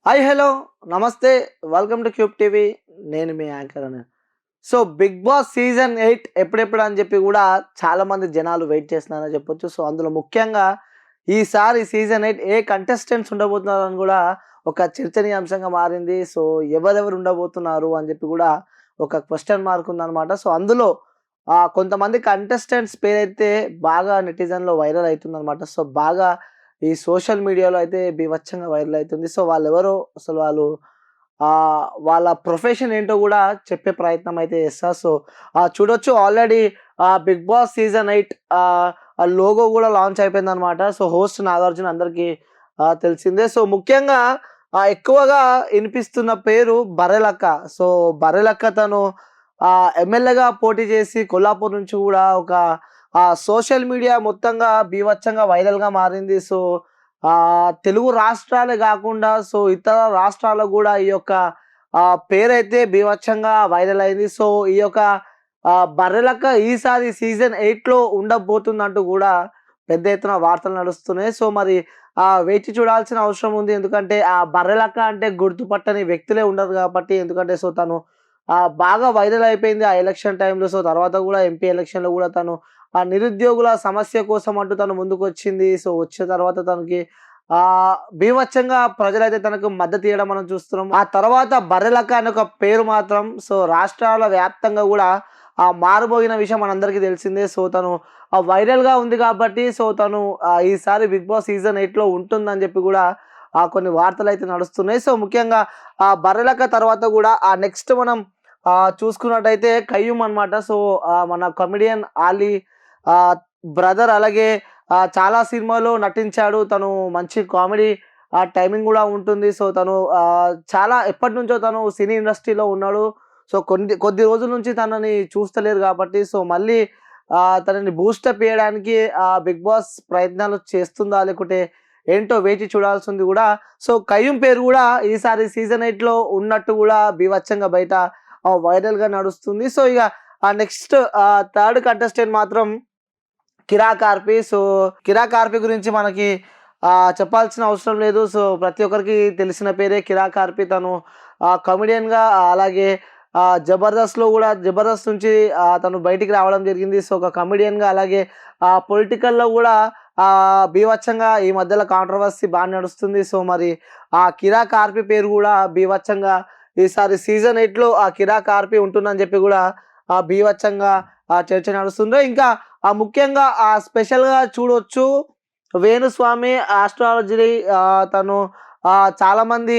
Hi hello నమస్తే welcome to cube TV. నేను మీ anchor అని. సో బిగ్ బాస్ సీజన్ 8 ఎప్పుడెప్పుడు అని చెప్పి కూడా చాలామంది జనాలు వెయిట్ చేస్తున్నారని చెప్పొచ్చు. సో అందులో ముఖ్యంగా ఈసారి సీజన్ 8 ఏ కంటెస్టెంట్స్ ఉండబోతున్నారని కూడా ఒక చర్చనీయాంశంగా మారింది. సో ఎవరెవరు ఉండబోతున్నారు అని చెప్పి కూడా ఒక క్వశ్చన్ మార్క్ ఉందన్నమాట. సో అందులో కొంతమంది కంటెస్టెంట్స్ పేరైతే బాగా నెటిజన్లో వైరల్ అవుతుందన్నమాట. సో బాగా ఈ సోషల్ మీడియాలో అయితే బీభత్సంగా వైరల్ అవుతుంది. సో వాళ్ళెవరో అసలు వాళ్ళ ప్రొఫెషన్ ఏంటో గూడా చెప్పే ప్రయత్నం అయితే చేస్తారు. సో చూడొచ్చు ఆల్రెడీ 'బిగ్ బాస్ సీజన్ 8' ఆ లోగో గూడా లాంచ్ అయిపోయిందనమాట. సో హోస్ట్ నాగార్జున అందరికీ తెలిసిందే. సో ముఖ్యంగా ఎక్కువగా ఇనిపిస్తున్న పేరు బర్రెలక్క. సో బర్రెలక్క తను ఎమ్మెల్యేగా పోటీ చేసి కొల్లాపూర్ నుంచి గూడా ఒక సోషల్ మీడియా మొత్తంగా బీభత్సంగా వైరల్‌గా మారింది. సో తెలుగు రాష్ట్రాలే గాకుండా సో ఇతర రాష్ట్రాలకు గూడా ఈ యొక్క పేరైతే బీభత్సంగా వైరల్ అయింది. సో ఈ యొక్క బర్రెలక్క ఈసారి సీజన్ 8లో ఉండబోతుందంటూ గూడా పెద్ద ఎత్తున వార్తలు నడుస్తున్నాయి. సో మరి వేచి చూడాల్సిన అవసరం ఉంది. ఎందుకంటే ఆ బర్రెలక్క అంటే గుర్తుపట్టని వ్యక్తులే ఉండరు గాబట్టి. ఎందుకంటే సో తను బాగా వైరల్ అయిపోయింది ఆ ఎలక్షన్ టైమ్‌లో. సో తర్వాత గూడా ఎంపీ ఎలక్షన్‌లో గూడా తను నిరుద్యోగుల సమస్య కోసం అంటూ తను ముందుకొచ్చింది. సో వచ్చిన తర్వాత తనకి బీభత్సంగా ప్రజలైతే తనకు మద్దతియ్యడం మనం చూస్తున్నాం. ఆ తర్వాత బర్రెలక్క అనే ఒక పేరు మాత్రం సో రాష్ట్రాల వ్యాప్తంగా గూడా మారుమోగిన విషయం మనందరికీ తెలిసిందే. సో తను వైరల్‌గా ఉంది కాబట్టి సో తను ఈసారి 'బిగ్ బాస్ సీజన్ 8లో ఉంటుందని చెప్పి గూడా కొన్ని వార్తలైతే నడుస్తున్నాయి. సో ముఖ్యంగా బర్రెలక్క తర్వాత గూడా నెక్స్ట్ మనం చూసుకున్నట్టయితే కయ్యూమ్ అనమాట. సో మన కమెడియన్ ఆలీ బ్రదర్ అలాగే చాలా సినిమాలో నటించాడు. తను మంచి కామెడీ టైమింగ్ గూడా ఉంటుంది. సో తను చాలా ఎప్పటినుంచో తను సినీ ఇండస్ట్రీలో ఉన్నాడు. సో కొద్ది రోజుల నుంచి తనని చూస్తలేరు గాబట్టి సో మళ్ళీ తనని బూస్టప్ చేయడానికి 'బిగ్ బాస్' ప్రయత్నాలు చేస్తుందా? లేకుంటే ఏంటో వేచి చూడాల్సింది గూడా. సో కయ్యూమ్ పేరు గూడా ఈసారి సీజన్ 8లో ఉన్నట్టు గూడా బీభత్సంగా బయట వైరల్‌గా నడుస్తుంది. సో ఇగ నెక్స్ట్ థర్డ్ కంటెస్టెంట్ మాత్రం కిరాక్ ఆర్‌పి. సో కిరాక్ ఆర్‌పి గురించి మనకి చెప్పాల్సిన అవసరం లేదు. సో ప్రతి ఒక్కరికి తెలిసిన పేరే కిరాక్ ఆర్‌పి. తను కమెడియన్‌గా అలాగే 'జబర్దస్త్'లో గూడా 'జబర్దస్త్' నుంచి తను బయటికి రావడం జరిగింది. సో ఒక కమెడియన్‌గా అలాగే పొలిటికల్‌లో గూడా బీభత్సంగా ఈ మధ్యలో కాంట్రోవర్సీ బాగా నడుస్తుంది. సో మరి కిరాక్ ఆర్‌పి పేరు గూడా బీభత్సంగా ఈసారి సీజన్ 8లో కిరాక్ ఆర్‌పి ఉంటుందని చెప్పి గూడా బీభత్సంగా చర్చ నడుస్తుంది. ఇంకా ముఖ్యంగా స్పెషల్‌గా చూడొచ్చు వేణుస్వామి ఆస్ట్రాలజీ తను చాలామంది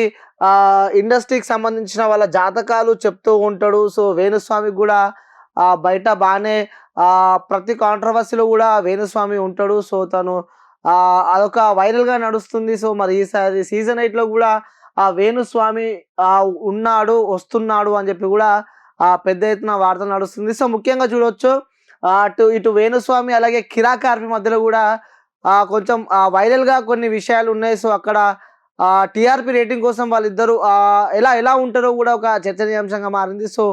ఇండస్ట్రీకి సంబంధించిన వాళ్ళ జాతకాలు చెప్తూ ఉంటాడు. సో వేణుస్వామికి గూడా బయట బానే ప్రతి కాంట్రోవర్సీలో గూడా వేణుస్వామి ఉంటాడు. సో తను అదొక వైరల్‌గా నడుస్తుంది. సో మరి ఈసారి సీజన్ 8లో గూడా వేణుస్వామి ఉన్నాడు, వస్తున్నాడు అని చెప్పి గూడా పెద్ద ఎత్తున వార్తలు నడుస్తుంది. సో ముఖ్యంగా చూడొచ్చు ఇటు వేణుస్వామి అలాగే కిరాక్ ఆర్‌పి మధ్యలో గూడా కొంచెం వైరల్‌గా కొన్ని విషయాలున్నాయి. సో అక్కడ టీఆర్‌పీ రేటింగ్ కోసం వాళ్ళిద్దరూ ఎలా ఉంటారో గూడా ఒక చర్చనీయాంశంగా మారింది. సో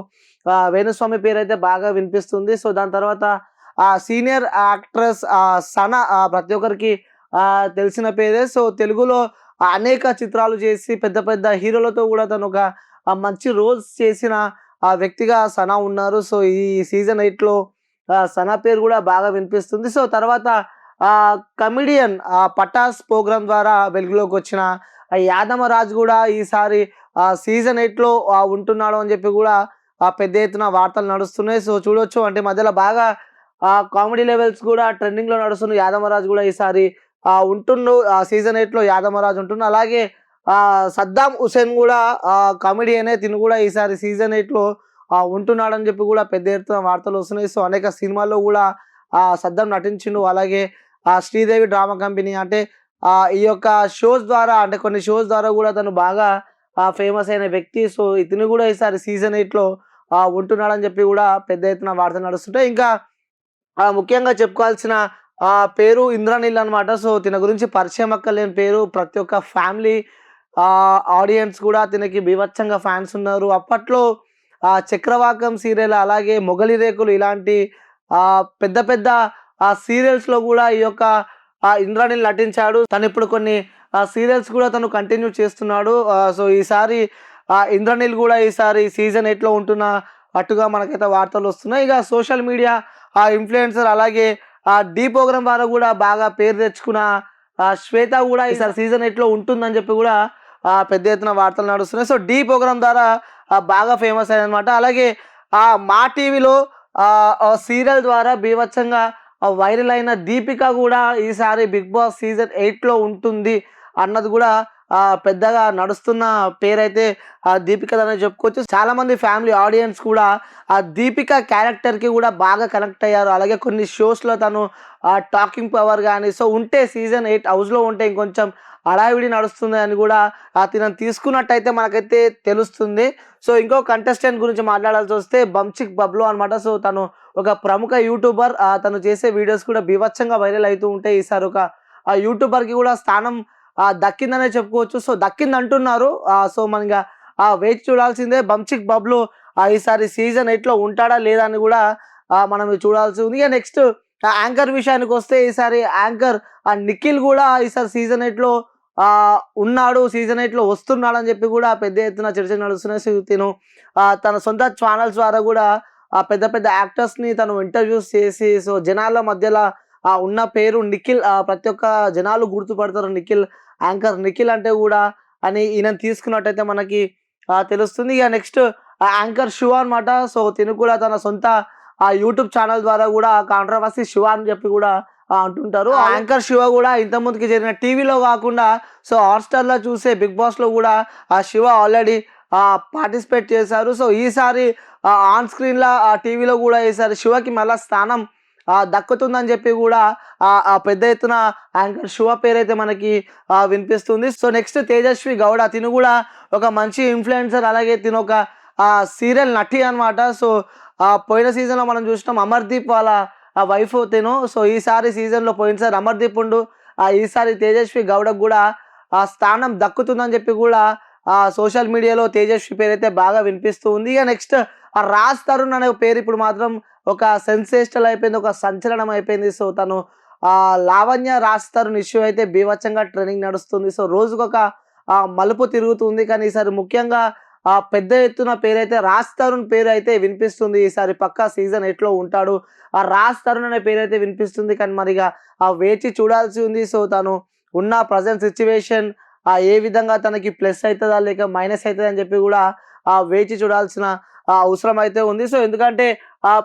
వేణుస్వామి పేరైతే బాగా వినిపిస్తుంది. సో దాని తర్వాత సీనియర్ యాక్ట్రెస్ సన ప్రతి ఒక్కరికి తెలిసిన పేరే. సో తెలుగులో అనేక చిత్రాలు చేసి పెద్ద పెద్ద హీరోలతో గూడా తను ఒక మంచి రోల్స్ చేసిన వ్యక్తిగా సన ఉన్నారు. సో ఈ సీజన్ 8లో సన పేరు గూడా బాగా వినిపిస్తుంది. సో తర్వాత కమెడియన్ 'పటాస్' ప్రోగ్రామ్ ద్వారా వెలుగులోకొచ్చిన యాదమరాజు గూడా ఈసారి సీజన్ 8లో ఉంటున్నాడు అని చెప్పి గూడా పెద్ద ఎత్తున వార్తలు నడుస్తున్నాయి. సో చూడొచ్చు అంటే మధ్యలో బాగా కామెడీ లెవెల్స్ గూడా ట్రెండింగ్‌లో నడుస్తున్న యాదమరాజు గూడా ఈసారి ఉంటుండు. సీజన్ 8లో యాదమరాజు ఉంటుండు. అలాగే సద్దాం హుసేన్ గూడా కామెడియనే. తిను గూడా ఈసారి సీజన్ 8లో ఉంటున్నాడని చెప్పి గూడా పెద్ద ఎత్తున వార్తలు వస్తున్నాయి. సో అనేక సినిమాల్లో గూడా సద్దాం నటించిండు. అలాగే శ్రీదేవి డ్రామా కంపెనీ అంటే ఈ యొక్క షోస్ ద్వారా అంటే కొన్ని షోస్ ద్వారా గూడా తను బాగా ఫేమస్ అయిన వ్యక్తి. సో ఇతను గూడా ఈసారి సీజన్ 8లో ఉంటున్నాడని చెప్పి గూడా పెద్ద ఎత్తున వార్తలు నడుస్తుంటాయి. ఇంకా ముఖ్యంగా చెప్పుకోవాల్సిన పేరు ఇంద్రనీల్ అనమాట. సో తిన గురించి పరిచయం అక్కర్లేని పేరు. ప్రతి ఒక్క ఫ్యామిలీ ఆడియన్స్ గూడా తినకి బీభత్సంగా ఫ్యాన్స్ ఉన్నారు. అప్పట్లో చక్రవాకం సీరియల్ అలాగే మొగలి రేకులు ఇలాంటి పెద్ద పెద్ద సీరియల్స్‌లో గూడా ఈ యొక్క ఇంద్రనీల్ నటించాడు. తను ఇప్పుడు కొన్ని సీరియల్స్ కూడా తను కంటిన్యూ చేస్తున్నాడు. సో ఈసారి ఇంద్రనీల్ కూడా ఈసారి సీజన్ 8లో ఉంటున్న అట్టుగా మనకైతే వార్తలు వస్తున్నాయి. ఇక సోషల్ మీడియా ఇన్ఫ్లుయెన్సర్ అలాగే డి ప్రోగ్రామ్ ద్వారా కూడా బాగా పేరు తెచ్చుకున్న శ్వేత కూడా ఈసారి సీజన్ 8లో ఉంటుందని చెప్పి కూడా పెద్ద ఎత్తున వార్తలు నడుస్తున్నాయి. సో డి ప్రోగ్రామ్ ద్వారా బాగా ఫేమస్ అయ్యిందనమాట. అలాగే మా టీవీలో సీరియల్ ద్వారా బీభత్సంగా వైరల్ అయిన దీపిక కూడా ఈసారి బిగ్ బాస్ సీజన్ 8లో ఉంటుంది అన్నది కూడా పెద్దగా నడుస్తున్న పేరైతే దీపిక అనే చెప్పుకోవచ్చు. చాలా మంది ఫ్యామిలీ ఆడియన్స్ కూడా ఆ దీపిక క్యారెక్టర్కి కూడా బాగా కనెక్ట్ అయ్యారు. అలాగే కొన్ని షోస్లో తను టాకింగ్ పవర్ కానీ సో ఉంటే సీజన్ 8 హౌస్లో ఉంటే ఇంకొంచెం హడావిడి నడుస్తుంది అని కూడా తినను తీసుకున్నట్టయితే మనకైతే తెలుస్తుంది. సో ఇంకో కంటెస్టెంట్ గురించి మాట్లాడాల్సి వస్తే బంచిక్ బబ్లు అనమాట. సో తను ఒక ప్రముఖ యూట్యూబర్. తను చేసే వీడియోస్ కూడా బీభత్సంగా వైరల్ అవుతూ ఉంటాయి. ఈసారి ఒక యూట్యూబర్కి కూడా స్థానం దక్కిందనే చెప్పుకోవచ్చు. సో దక్కింది అంటున్నారు. సో మనగా వేచి చూడాల్సిందే. బంచిక్ బబ్లు ఈసారి సీజన్ 8లో ఉంటాడా లేదా అని కూడా మనం చూడాల్సి ఉంది. ఇక నెక్స్ట్ యాంకర్ విషయానికి వస్తే ఈసారి యాంకర్ నిఖిల్ కూడా ఈసారి సీజన్ 8లో ఉన్నాడు, సీజన్ 8లో వస్తున్నాడు అని చెప్పి కూడా పెద్ద ఎత్తున చర్చలు నడుస్తున్నాయి. తిను తన సొంత ఛానల్స్ ద్వారా కూడా పెద్ద పెద్ద యాక్టర్స్ని తను ఇంటర్వ్యూస్ చేసి సో జనాల మధ్యలో ఉన్న పేరు నిఖిల్. ప్రతి ఒక్క జనాలు గుర్తుపడతారు నిఖిల్, యాంకర్ నిఖిల్ అంటే కూడా అని ఈయన తీసుకున్నట్టయితే మనకి తెలుస్తుంది. ఇక నెక్స్ట్ యాంకర్ శివ అనమాట. సో తిను కూడా తన సొంత యూట్యూబ్ ఛానల్ ద్వారా కూడా కాంట్రవర్సీ శివ అని చెప్పి కూడా అంటుంటారు. యాంకర్ శివ కూడా ఇంతకుముందుకి జరిగిన టీవీలో కాకుండా సో హాట్స్టార్లో చూసే బిగ్ బాస్లో కూడా శివ ఆల్రెడీ పార్టిసిపేట్ చేశారు. సో ఈసారి ఆన్ స్క్రీన్లో టీవీలో కూడా ఈసారి శివకి మళ్ళీ స్థానం దక్కుతుందని చెప్పి కూడా పెద్ద ఎత్తున యాంకర్ శివ పేరైతే మనకి వినిపిస్తుంది. So next Tejaswi Gowda. తిను కూడా ఒక మంచి ఇన్ఫ్లుయెన్సర్, అలాగే తిను ఒక సీరియల్ నటి అనమాట. సో పోయిన సీజన్లో మనం చూసినాం అమర్దీప్ వాళ్ళ వైఫ్ తిను. సో ఈసారి సీజన్లో పోయినసారి అమర్దీప్ ఉండు, ఈసారి తేజస్వి గౌడకు కూడా స్థానం దక్కుతుందని చెప్పి కూడా సోషల్ మీడియాలో తేజస్వి పేరైతే బాగా వినిపిస్తూ ఉంది. ఇక నెక్స్ట్ రాజ్ తరుణ్ అనే పేరు ఇప్పుడు మాత్రం ఒక సెన్సేషనల్ అయిపోయింది, ఒక సంచలనం అయిపోయింది. సో తను లావణ్య రాజ్ తరుణ్ ఇష్యూ అయితే బీభత్సంగా ట్రెండింగ్ నడుస్తుంది. సో రోజుకొక మలుపు తిరుగుతుంది. కానీ ఈసారి ముఖ్యంగా పెద్ద ఎత్తున పేరైతే రాజ్ తరుణ్ పేరు అయితే వినిపిస్తుంది. ఈసారి పక్కా సీజన్ 8లో ఉంటాడు. రాజ్ తరుణ్ అనే పేరు అయితే వినిపిస్తుంది. కానీ మరిగా వేచి చూడాల్సి ఉంది. సో తను ఉన్న ప్రజెంట్ సిచ్యువేషన్ ఏ విధంగా తనకి ప్లస్ అవుతుందా లేక మైనస్ అవుతుందా అని చెప్పి కూడా వేచి చూడాల్సిన అవసరం అయితే ఉంది. సో ఎందుకంటే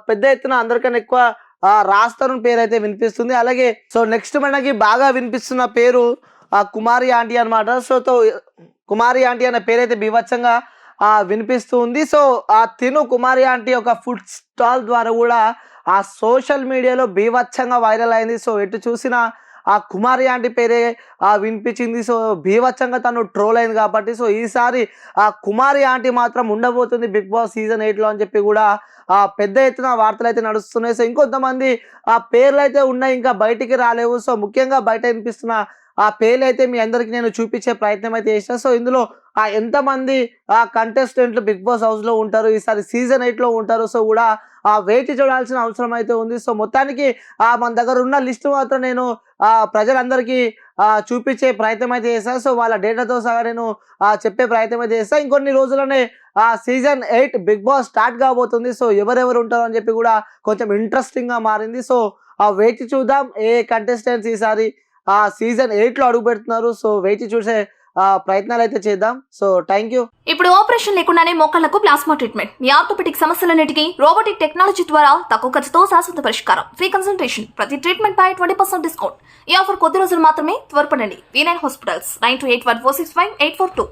పెద్ద ఎత్తున అందరికన్నా ఎక్కువ రాజ్ తరుణ్ పేరు అయితే వినిపిస్తుంది. అలాగే సో నెక్స్ట్ మనకి బాగా వినిపిస్తున్న పేరు కుమారి ఆంటీ అనమాట. సో కుమారి ఆంటీ అనే పేరు అయితే బీభత్సంగా వినిపిస్తూ ఉంది. సో తిను కుమారి ఆంటీ ఒక ఫుడ్ స్టాల్ ద్వారా కూడా సోషల్ మీడియాలో బీభత్సంగా వైరల్ అయింది. సో ఎటు చూసినా కుమారి ఆంటీ పేరే వినిపించింది. సో బీభత్సంగా తను ట్రోల్ అయింది కాబట్టి సో ఈసారి కుమారి ఆంటీ మాత్రం ఉండబోతుంది బిగ్ బాస్ సీజన్ 8లో అని చెప్పి కూడా పెద్ద ఎత్తున వార్తలు అయితే నడుస్తున్నాయి. సో ఇంకొంతమంది పేర్లు అయితే ఉన్నాయి, ఇంకా బయటికి రాలేవు. సో ముఖ్యంగా బయట వినిపిస్తున్న పేర్లు అయితే మీ అందరికి నేను చూపించే ప్రయత్నం అయితే చేసిన. సో ఇందులో ఎంతమంది కంటెస్టెంట్లు బిగ్ బాస్ హౌస్లో ఉంటారు, ఈసారి సీజన్ 8లో ఉంటారు. సో కూడా వేచి చూడాల్సిన అవసరం అయితే ఉంది. సో మొత్తానికి మన దగ్గర ఉన్న లిస్ట్ మాత్రం నేను ప్రజలందరికీ చూపించే ప్రయత్నం అయితే చేస్తాను. సో వాళ్ళ డేటాతో సహా నేను చెప్పే ప్రయత్నం అయితే చేస్తాను. ఇంకొన్ని రోజుల్లోనే సీజన్ 8 బిగ్ బాస్ స్టార్ట్ కాబోతుంది. సో ఎవరెవరు ఉంటారు అని చెప్పి కూడా కొంచెం ఇంట్రెస్టింగ్గా మారింది. సో వేచి చూద్దాం ఏ కంటెస్టెంట్స్ ఈసారి సీజన్ 8లో అడుగు పెడుతున్నారు. సో వేచి చూసే ప్రయత్నాలు అయితే చేద్దాం. So thank you. ఇప్పుడు ఆపరేషన్ లేకుండానే మోకాళ్లకు ప్లాస్మా ట్రీట్మెంట్, మీ ఆర్థోపెటిక్ సమస్యలన్నిటికీ రోబోటిక్ టెక్నాలజీ ద్వారా తక్కువ ఖర్చుతో శాశ్వత పరిష్కారం, ఫ్రీ కన్సల్టేషన్, ప్రతి ట్రీట్మెంట్ పై 20% డిస్కౌంట్. ఈ ఆఫర్ కొద్ది రోజులు మాత్రమే, త్వరపడండి. V9 hospitals 9281465842.